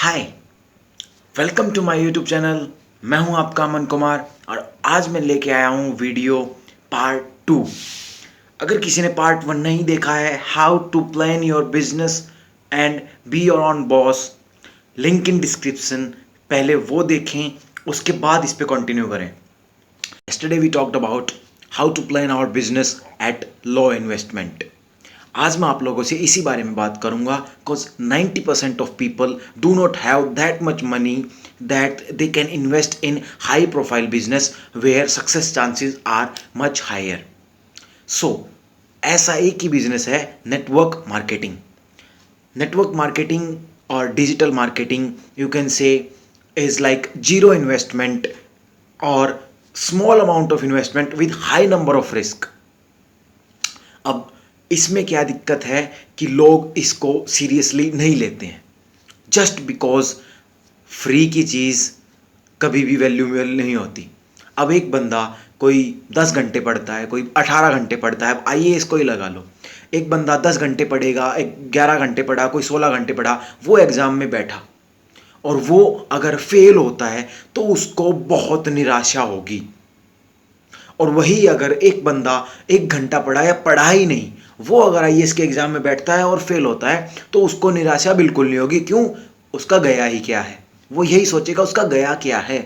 Hi, welcome to my YouTube channel. मैं हूं आपका अमन कुमार और आज मैं लेके आया हूं वीडियो पार्ट 2। अगर किसी ने पार्ट 1 नहीं देखा है, how to plan your business and be your own boss, link in description, पहले वो देखें, उसके बाद इस पे कंटिन्यू करें। Yesterday we talked about how to plan our business at low investment. आज मैं आप लोगों से इसी बारे में बात करूंगा because 90% of people do not have that much money that they can invest in high profile business where success chances are much higher. So ऐसा एक ही बिजनेस है नेटवर्क मार्केटिंग। नेटवर्क मार्केटिंग और digital marketing you can say is like zero investment और small amount of investment with high number of risk. अब इसमें क्या दिक्कत है कि लोग इसको सीरियसली नहीं लेते हैं जस्ट बिकॉज फ्री की चीज़ कभी भी वैल्यूएबल नहीं होती। अब एक बंदा कोई 10 घंटे पढ़ता है, कोई 18 घंटे पढ़ता है, अब आईएएस को ही लगा लो। एक बंदा 10 घंटे पढ़ेगा, एक 11 घंटे पढ़ा, कोई 16 घंटे पढ़ा, वो एग्ज़ाम में बैठा और वो अगर फेल होता है तो उसको बहुत निराशा होगी। और वही अगर एक बंदा 1 घंटा पढ़ा या पढ़ा ही नहीं, वो अगर आईएएस के एग्जाम में बैठता है और फेल होता है तो उसको निराशा बिल्कुल नहीं होगी। क्यों? उसका गया ही क्या है, वो यही सोचेगा उसका गया क्या है।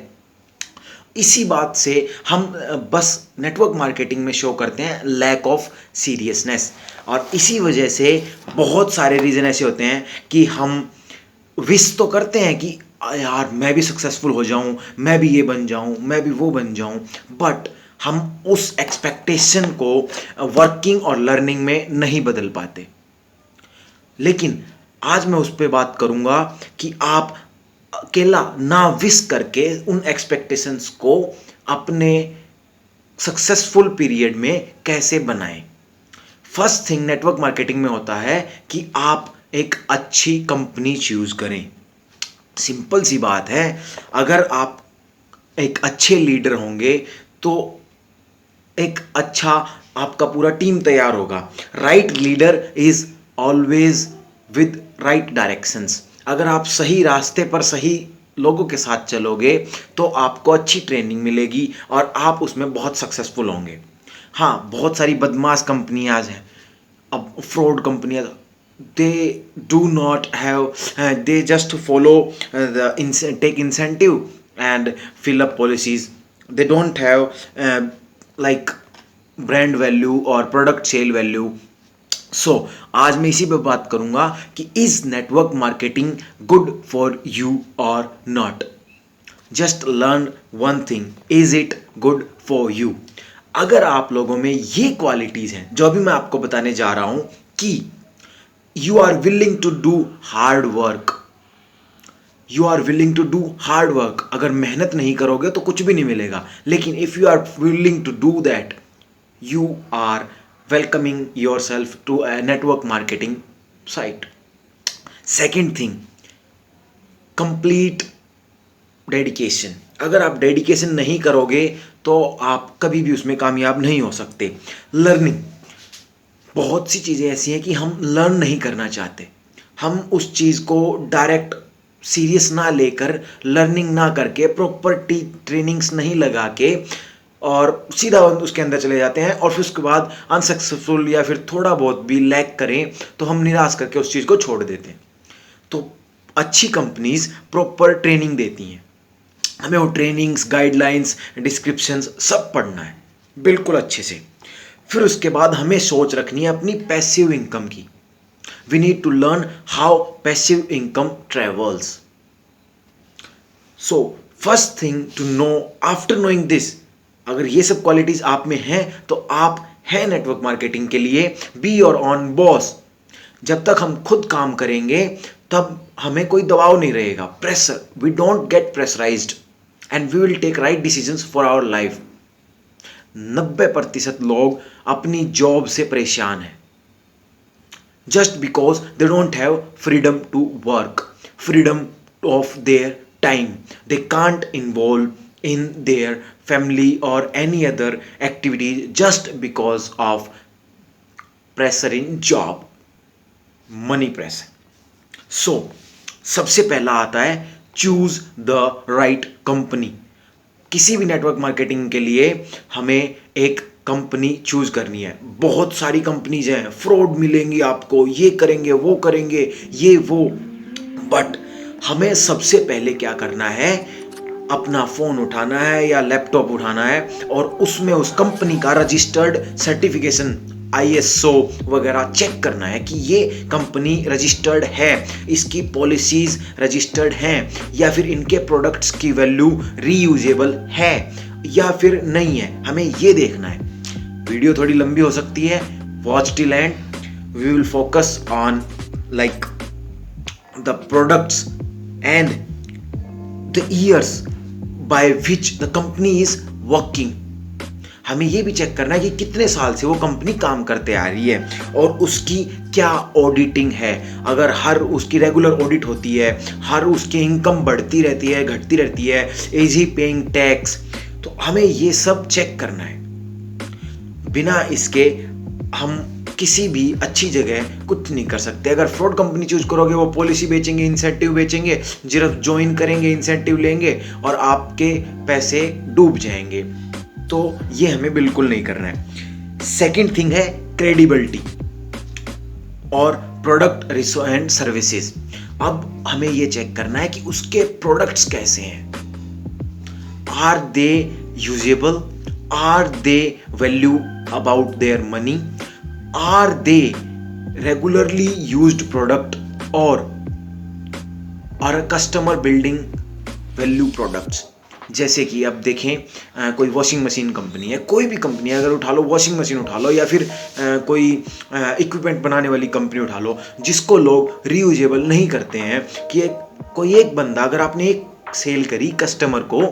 इसी बात से हम बस नेटवर्क मार्केटिंग में शो करते हैं लैक ऑफ सीरियसनेस, और इसी वजह से बहुत सारे रीज़न ऐसे होते हैं कि हम विश तो करते हैं कि यार मैं भी सक्सेसफुल हो जाऊं, मैं भी ये बन जाऊं, मैं भी वो बन जाऊं, बट हम उस एक्सपेक्टेशन को वर्किंग और लर्निंग में नहीं बदल पाते। लेकिन आज मैं उस पर बात करूंगा कि आप अकेला ना विश करके उन एक्सपेक्टेशंस को अपने सक्सेसफुल पीरियड में कैसे बनाएं। फर्स्ट थिंग नेटवर्क मार्केटिंग में होता है कि आप एक अच्छी कंपनी चूज करें। सिंपल सी बात है, अगर आप एक अच्छे लीडर होंगे तो एक अच्छा आपका पूरा टीम तैयार होगा। Right leader is always with right directions. अगर आप सही रास्ते पर सही लोगों के साथ चलोगे तो आपको अच्छी ट्रेनिंग मिलेगी और आप उसमें बहुत सक्सेसफुल होंगे। हाँ, बहुत सारी बदमाश कंपनियां हैं, अब फ्रॉड कंपनियां, they do not have they just follow take incentive and fill up policies. They don't have like brand value or product sale value. सो आज मैं इसी पे बात करूंगा कि is network marketing good for you और not. Just learn one thing, is it good for you. अगर आप लोगों में ये क्वालिटीज हैं जो अभी मैं आपको बताने जा रहा हूं कि you are willing to do hard work, you are willing to do hard work, अगर मेहनत नहीं करोगे तो कुछ भी नहीं मिलेगा। लेकिन if you are willing to do that, you are welcoming yourself to a network marketing site. Second thing, complete dedication. अगर आप डेडिकेशन नहीं करोगे तो आप कभी भी उसमें कामयाब नहीं हो सकते। लर्निंग, बहुत सी चीज़ें ऐसी हैं कि हम लर्न नहीं करना चाहते, हम उस चीज़ को डायरेक्ट सीरियस ना लेकर, लर्निंग ना करके, प्रॉपर ट्रेनिंग्स नहीं लगा के और सीधा उसके अंदर चले जाते हैं और फिर उसके बाद अनसक्सेसफुल या फिर थोड़ा बहुत भी लैग करें तो हम निराश करके उस चीज़ को छोड़ देते हैं। तो अच्छी कंपनीज प्रॉपर ट्रेनिंग देती हैं, हमें वो ट्रेनिंग्स, गाइडलाइंस, डिस्क्रिप्शंस सब पढ़ना है बिल्कुल अच्छे से। फिर उसके बाद हमें सोच रखनी है अपनी पैसिव इनकम की। We need to learn how passive income travels. So first thing to know, after knowing this, अगर ये सब क्वालिटीज आप में हैं तो आप हैं नेटवर्क मार्केटिंग के लिए बी योर ऑन बॉस। जब तक हम खुद काम करेंगे तब हमें कोई दबाव नहीं रहेगा, pressure, we don't get pressurized and we will take right decisions for our life. 90% लोग अपनी जॉब से परेशान हैं just because they don't have freedom to work, freedom of their time. They can't involve in their family or any other activities just because of pressure in job, money pressure. So सबसे पहला आता है choose the right company. किसी भी network marketing के लिए हमें एक कंपनी चूज करनी है। बहुत सारी कंपनीज हैं, फ्रॉड मिलेंगी आपको, ये करेंगे वो करेंगे ये वो, बट हमें सबसे पहले क्या करना है, अपना फ़ोन उठाना है या लैपटॉप उठाना है और उसमें उस कंपनी का रजिस्टर्ड सर्टिफिकेशन ISO वगैरह चेक करना है कि ये कंपनी रजिस्टर्ड है, इसकी पॉलिसीज़ रजिस्टर्ड हैं, या फिर इनके प्रोडक्ट्स की वैल्यू रीयूजेबल है या फिर नहीं है। हमें ये देखना है। वीडियो थोड़ी लंबी हो सकती है, watch till end. We will focus on like the products and the years by which the company is working। हमें ये भी चेक करना है कि कितने साल से वो कंपनी काम करते आ रही है और उसकी क्या ऑडिटिंग है। अगर हर उसकी रेगुलर ऑडिट होती है, हर उसकी इनकम बढ़ती रहती है घटती रहती है, इज ही पेइंग टैक्स, तो हमें ये सब चेक करना है। बिना इसके हम किसी भी अच्छी जगह कुछ नहीं कर सकते। अगर फ्रॉड कंपनी चूज करोगे, वो पॉलिसी बेचेंगे, इंसेंटिव बेचेंगे, सिर्फ ज्वाइन करेंगे, इंसेंटिव लेंगे और आपके पैसे डूब जाएंगे। तो ये हमें बिल्कुल नहीं करना है। सेकंड थिंग है क्रेडिबिलिटी और प्रोडक्ट एंड सर्विसेज। अब हमें ये चेक करना है कि उसके प्रोडक्ट्स कैसे हैं। Are they usable, are they value about their money, are they regularly used product or are a customer building value products। जैसे कि अब देखें कोई वॉशिंग मशीन कंपनी है, कोई भी कंपनी है, अगर उठा लो वॉशिंग मशीन उठा लो या फिर कोई इक्विपमेंट बनाने वाली कंपनी उठा लो, जिसको लोग रीयूजेबल नहीं करते हैं। कि कोई एक बंदा, अगर आपने एक सेल करी कस्टमर को,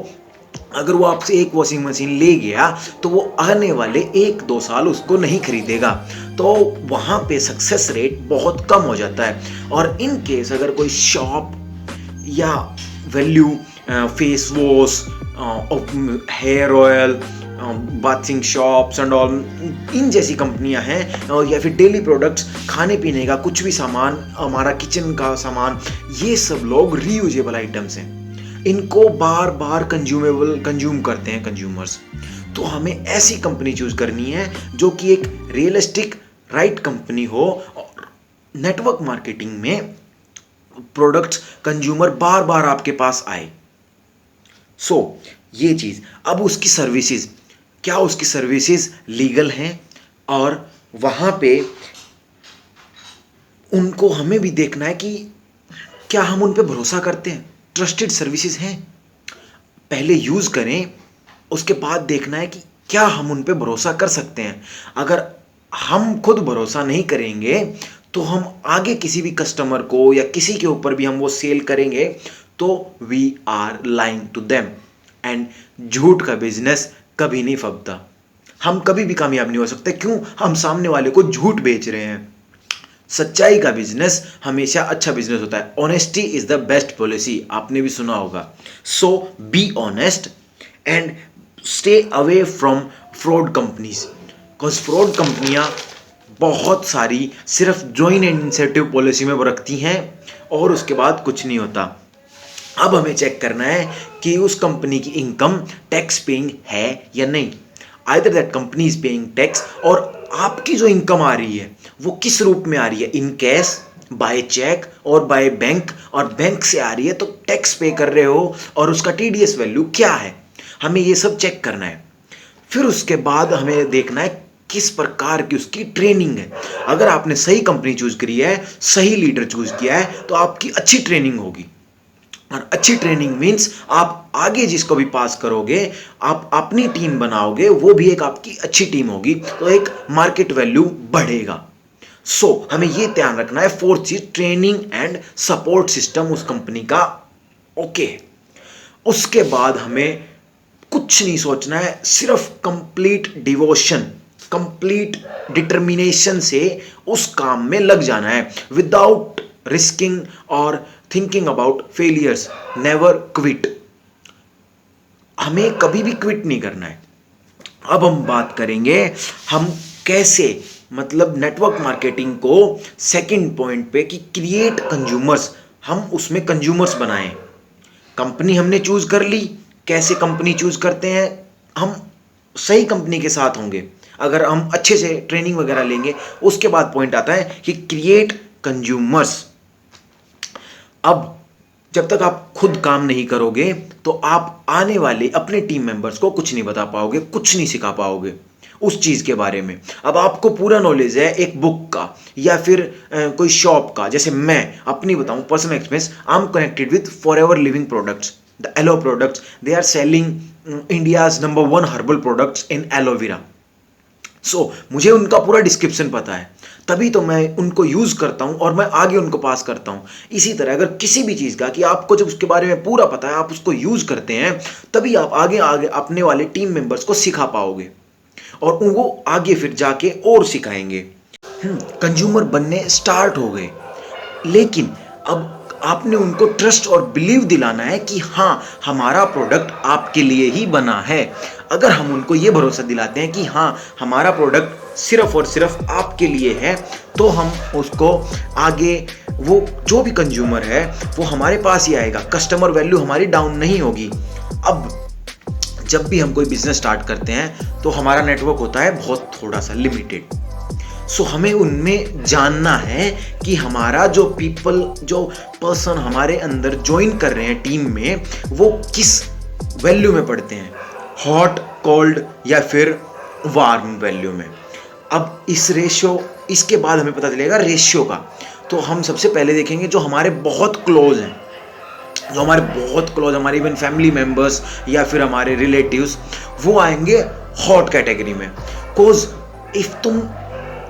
अगर वो आपसे एक वॉशिंग मशीन ले गया तो वो आने वाले 1-2 साल उसको नहीं खरीदेगा, तो वहाँ पे सक्सेस रेट बहुत कम हो जाता है। और इन केस अगर कोई शॉप या value face wash, hair oil, bathing shops and all, इन जैसी कंपनियां हैं, और या फिर डेली प्रोडक्ट्स, खाने पीने का कुछ भी सामान, हमारा किचन का सामान, ये सब लोग रीयूजेबल आइटम्स हैं, इनको बार बार कंज्यूम करते हैं कंज्यूमर्स। तो हमें ऐसी कंपनी चूज करनी है जो कि एक रियलिस्टिक राइट कंपनी हो और नेटवर्क मार्केटिंग में प्रोडक्ट्स कंज्यूमर बार बार आपके पास आए। सो ये चीज। अब उसकी सर्विसेज, क्या उसकी सर्विसेज लीगल हैं, और वहां पे उनको हमें भी देखना है कि क्या हम उन पे भरोसा करते हैं, ट्रस्टेड सर्विसेज हैं। पहले यूज़ करें, उसके बाद देखना है कि क्या हम उन पे भरोसा कर सकते हैं। अगर हम खुद भरोसा नहीं करेंगे तो हम आगे किसी भी कस्टमर को या किसी के ऊपर भी हम वो सेल करेंगे तो we are lying to them. And झूठ का बिजनेस कभी नहीं फबता। हम कभी भी कामयाब नहीं हो सकते। क्यों? हम सामने वाले को झूठ बेच रहे हैं। सच्चाई का बिजनेस हमेशा अच्छा बिजनेस होता है। Honesty is the best policy, आपने भी सुना होगा। So be honest and stay away from fraud companies, because fraud कंपनियां बहुत सारी सिर्फ ज्वाइन एंड इंसेंटिव पॉलिसी में वो रखती हैं और उसके बाद कुछ नहीं होता। अब हमें चेक करना है कि उस कंपनी की इनकम टैक्स पेइंग है या नहीं। Either that company is paying tax, और आपकी जो इनकम आ रही है वो किस रूप में आ रही है, इन कैश, बाय चेक और बाय बैंक, और बैंक से आ रही है तो टैक्स पे कर रहे हो, और उसका TDS वैल्यू क्या है, हमें ये सब चेक करना है। फिर उसके बाद हमें देखना है किस प्रकार की उसकी ट्रेनिंग है। अगर आपने सही कंपनी चूज करी है, सही लीडर चूज किया है, तो आपकी अच्छी ट्रेनिंग होगी। और अच्छी ट्रेनिंग मीन्स आप आगे जिसको भी पास करोगे, आप अपनी टीम बनाओगे, वो भी एक आपकी अच्छी टीम होगी, तो एक मार्केट वैल्यू बढ़ेगा। सो हमें ये ध्यान रखना है। फोर्थ चीज, ट्रेनिंग एंड सपोर्ट सिस्टम उस कंपनी का ओके। उसके बाद हमें कुछ नहीं सोचना है, सिर्फ कंप्लीट डिवोशन, कंप्लीट डिटर्मिनेशन से उस काम में लग जाना है, विदाउट रिस्किंग और thinking about failures. Never quit, हमें कभी भी क्विट नहीं करना है। अब हम बात करेंगे हम कैसे, मतलब नेटवर्क मार्केटिंग को सेकंड पॉइंट पे, कि क्रिएट कंज्यूमर्स हम उसमें कंज्यूमर्स बनाएं। कंपनी हमने चूज कर ली, कैसे कंपनी चूज करते हैं, हम सही कंपनी के साथ होंगे अगर हम अच्छे से ट्रेनिंग वगैरह लेंगे। उसके बाद पॉइंट आता है कि क्रिएट कंज्यूमर्स। अब जब तक आप खुद काम नहीं करोगे तो आप आने वाले अपने टीम मेंबर्स को कुछ नहीं बता पाओगे, कुछ नहीं सिखा पाओगे उस चीज के बारे में। अब आपको पूरा नॉलेज है एक बुक का या फिर कोई शॉप का। जैसे मैं अपनी बताऊं personal experience, I am connected with Forever Living products, the aloe products. They are selling India's number 1 herbal products in aloe vera. So मुझे उनका पूरा डिस्क्रिप्शन पता है, तभी तो मैं उनको यूज़ करता हूँ और मैं आगे उनको पास करता हूँ। इसी तरह अगर किसी भी चीज़ का कि आपको जब उसके बारे में पूरा पता है, आप उसको यूज़ करते हैं, तभी आप आगे आगे अपने वाले टीम मेंबर्स को सिखा पाओगे और वो आगे फिर जाके और सिखाएंगे। कंज्यूमर बनने स्टार्ट हो गए, लेकिन अब आपने उनको ट्रस्ट और बिलीव दिलाना है कि हाँ, हमारा प्रोडक्ट आपके लिए ही बना है। अगर हम उनको ये भरोसा दिलाते हैं कि हाँ, हमारा प्रोडक्ट सिर्फ और सिर्फ आपके लिए है, तो हम उसको आगे, वो जो भी कंज्यूमर है वो हमारे पास ही आएगा, कस्टमर वैल्यू हमारी डाउन नहीं होगी। अब जब भी हम कोई बिजनेस स्टार्ट करते हैं तो हमारा नेटवर्क होता है बहुत थोड़ा सा लिमिटेड। सो हमें उनमें जानना है कि हमारा जो पर्सन हमारे अंदर ज्वाइन कर रहे हैं टीम में, वो किस वैल्यू में पढ़ते हैं, हॉट, कोल्ड या फिर वार्म वैल्यू में। अब इसके बाद हमें पता चलेगा रेशियो का। तो हम सबसे पहले देखेंगे जो हमारे बहुत क्लोज हैं, हमारे इवन फैमिली मेंबर्स या फिर हमारे रिलेटिव्स, वो आएंगे हॉट कैटेगरी में। कोज इफ तुम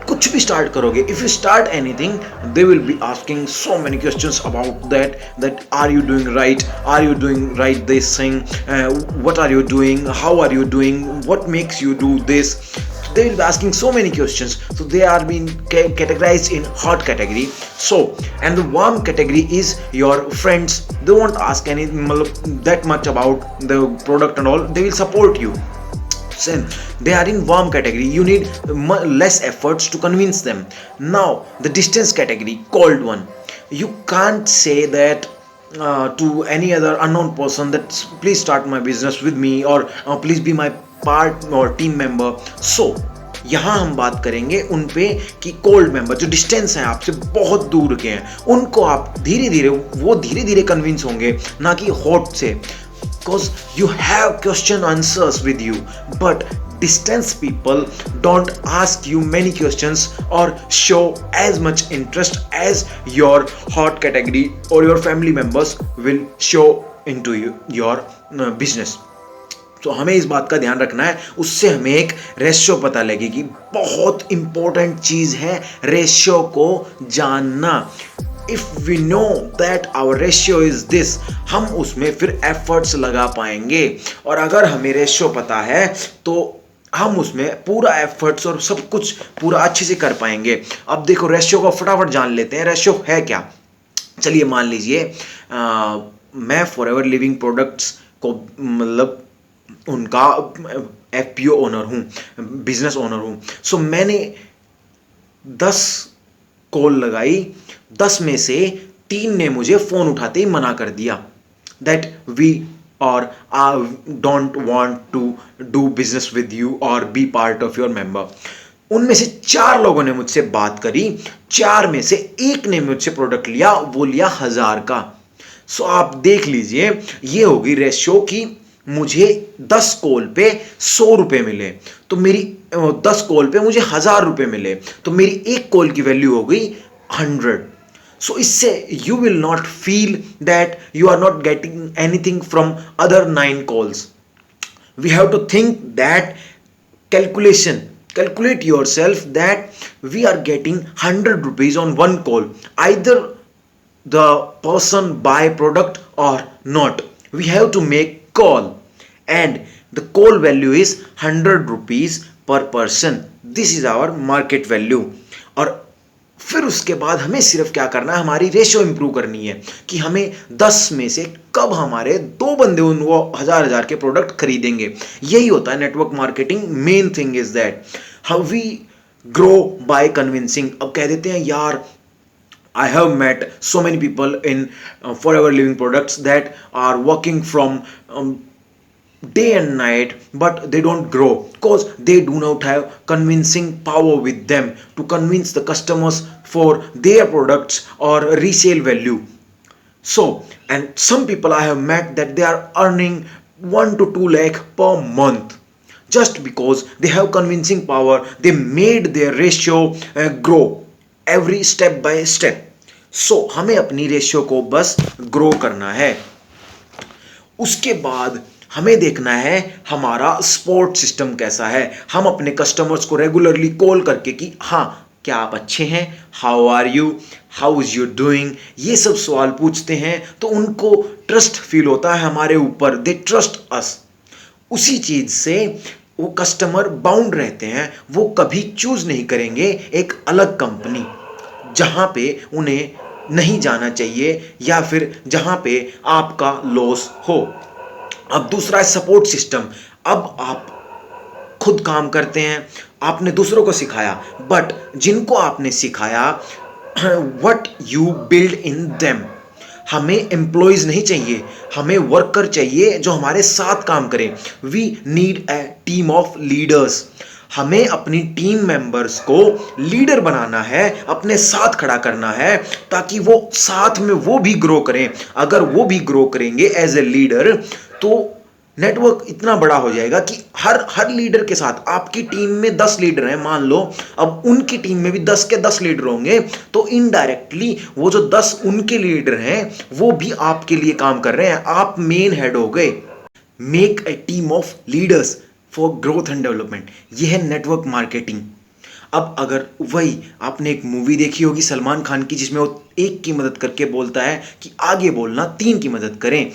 कुछ भी स्टार्ट करोगे, if you start anything, they will be asking so many questions about that are you doing right this thing, what are you doing, how are you doing, what makes you do this. They will be asking so many questions. So they are being categorized in hot category. So, and the warm category is your friends. They won't ask that much about the product and all. They will support you. So they are in warm category. You need less efforts to convince them. Now the distance category, cold one. You can't say that to any other unknown person that please start my business with me, or please be my part और team member. सो यहाँ हम बात करेंगे उन पे कि cold member जो distance है आपसे बहुत दूर के हैं, उनको आप धीरे धीरे कन्विंस होंगे, ना कि हॉट से। Because you have question answers with you, but distance people don't ask you many questions or show as much interest as your hot category or your family members will show into your business। तो हमें इस बात का ध्यान रखना है, उससे हमें एक रेशियो पता लगेगी। बहुत इंपॉर्टेंट चीज है रेशियो को जानना। If we know that our ratio is this, हम उसमें फिर एफर्ट्स लगा पाएंगे। और अगर हमें रेशियो पता है तो हम उसमें पूरा एफर्ट्स और सब कुछ पूरा अच्छे से कर पाएंगे। अब देखो रेशियो को फटाफट जान लेते हैं, रेशियो है क्या। चलिए मान लीजिए मैं फॉरएवर लिविंग प्रोडक्ट्स को मतलब उनका एफपीओ ओनर हूँ, बिजनेस ओनर हूँ। सो मैंने 10 कॉल लगाई, 10 में से 3 ने मुझे फ़ोन उठाते ही मना कर दिया दैट वी और don't want to do business with you or be part of your member. उनमें से 4 लोगों ने मुझसे बात करी, 4 में से 1 ने मुझसे प्रोडक्ट लिया, वो लिया 1000 का। सो आप देख लीजिए ये होगी रेशियो की मुझे 10 कॉल पे 100 रुपए मिले, तो मेरी 10 कॉल पे मुझे 1000 रुपए मिले, तो मेरी एक कॉल की वैल्यू हो गई 100। सो इससे you will not feel that you are not getting anything from other 9 calls. We have to think that calculate yourself that we are getting 100 rupees on 1 call, either the person buy product or not. We have to make call and the call value is 100 rupees per person. This is our market value. और फिर उसके बाद हमें सिर्फ क्या करना है, हमारी रेशियो इंप्रूव करनी है कि हमें 10 में से कब हमारे 2 बंदे वो 1000 के प्रोडक्ट खरीदेंगे। यही होता है network marketing. Main thing is that how we grow by convincing. अब कह देते हैं यार I have met so many people in forever living products that are working from day and night, but they don't grow because they do not have convincing power with them to convince the customers for their products or resale value. So, and some people I have met that they are earning 1 to 2 lakh per month just because they have convincing power. They made their ratio grow every step by step. So हमें अपनी ratio को बस grow करना है. उसके बाद हमें देखना है हमारा सपोर्ट सिस्टम कैसा है. हम अपने कस्टमर्स को रेगुलरली कॉल करके कि हाँ क्या आप अच्छे हैं, how are you, how is you doing, ये सब सवाल पूछते हैं तो उनको ट्रस्ट फील होता है हमारे ऊपर. They trust us. उसी चीज से वो कस्टमर बाउंड रहते हैं. वो कभी चूज नहीं करेंगे एक अलग कंपनी जहां पे उन्हें नहीं जाना चाहिए या फिर जहां पे आपका लॉस हो. अब दूसरा है सपोर्ट सिस्टम. अब आप खुद काम करते हैं, आपने दूसरों को सिखाया, बट जिनको आपने सिखाया what you build in them. हमें एम्प्लॉयज नहीं चाहिए, हमें वर्कर चाहिए जो हमारे साथ काम करें. We need a team of leaders. हमें अपनी टीम मेंबर्स को लीडर बनाना है, अपने साथ खड़ा करना है ताकि वो साथ में वो भी ग्रो करें. अगर वो भी ग्रो करेंगे एज ए लीडर तो नेटवर्क इतना बड़ा हो जाएगा कि हर लीडर के साथ, आपकी टीम में 10 लीडर हैं मान लो, अब उनकी टीम में भी 10 के 10 लीडर होंगे तो इनडायरेक्टली वो जो 10 उनके लीडर हैं वो भी आपके लिए काम कर रहे हैं. आप मेन हेड हो गए. Make a team of leaders for growth and development. यह है नेटवर्क मार्केटिंग. अब अगर वही आपने एक मूवी देखी होगी सलमान खान की जिसमें वो एक की मदद करके बोलता है कि आगे बोलना 3 की मदद करें.